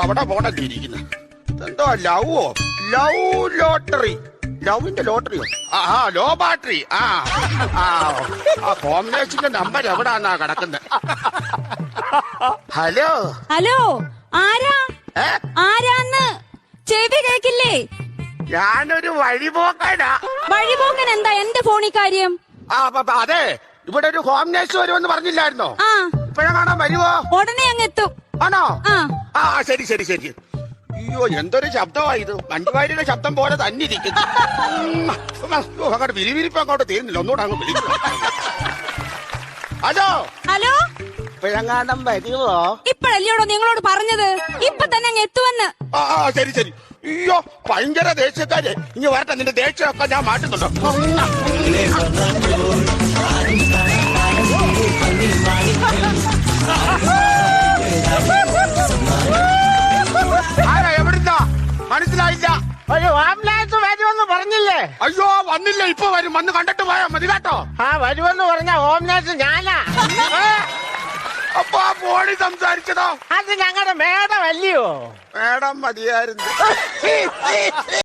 അവിടെ പോണല്ലേ ഇരിക്കുന്നത്. എന്തോ ലവോ, ലവ് ലോട്ടറി, ലവിന്റെ ലോട്ടറിയോ? ആ ലോ ബാറ്ററി. ആ കോമ്പിനേഷന്റെ നമ്പർ എവിടാന്നാ കിടക്കുന്നത്? ഹലോ ഹലോ, ആരാ? ആരാന്ന് ചെവി കേക്കില്ലേ? ഞാനൊരു വഴിപോക്കനാ. വഴിപോക്കൻ എന്താ എന്റെ ഫോണിൽ കാര്യം? അതെ, ഇവിടെ ഒരു ഹോം നേഴ്സ് വരുമെന്ന് പറഞ്ഞില്ലായിരുന്നോ? ഇപ്പഴാണോ വരുവോ? ഉടനെ അങ്ങ് എത്തും. ആണോ? ശരി ശരി ശരി. അയ്യോ, എന്തൊരു ശബ്ദമായത്. മഞ്ജുവാരിയുടെ ശബ്ദം പോലെ തന്നെ ഇരിക്കുന്നു. അങ്ങോട്ട് വിരിവിരിപ്പ് അങ്ങോട്ട് തീരുന്നില്ല. ഒന്നുകൂടെ അങ്ങ് വിളിക്കും. ഹലോ ഹലോ, ഇപ്പഴെങ്ങാണ്ടം വരുവോ? ഇപ്പഴല്ലോടോ നിങ്ങളോട് പറഞ്ഞത്. ഇപ്പൊ തന്നെ അങ്ങ് എത്തുവെന്ന്. ശരി ശരി. അയ്യോ, ഭയങ്കര ദേഷ്യക്കാര്. ഇനി വരട്ടെ, നിന്റെ ദേഷ്യമൊക്കെ ഞാൻ മാറ്റുന്നുണ്ടോ? ആരാ, എവിടുന്നാ? മനസ്സിലായില്ല. ഒരു ആംബുലൻസ് വരുമെന്ന് പറഞ്ഞില്ലേ? അയ്യോ, വന്നില്ല. ഇപ്പൊ വരും. വന്ന് കണ്ടിട്ട് പോയാ മതി കേട്ടോ. വരുമെന്ന് പറഞ്ഞ ആംബുലൻസ് ഞാനാ. അപ്പൊ ആ ഫോണിൽ സംസാരിച്ചതോ? അത് ഞങ്ങളുടെ മേഡം അല്ലയോ? മേഡം മതിയായിരുന്നു.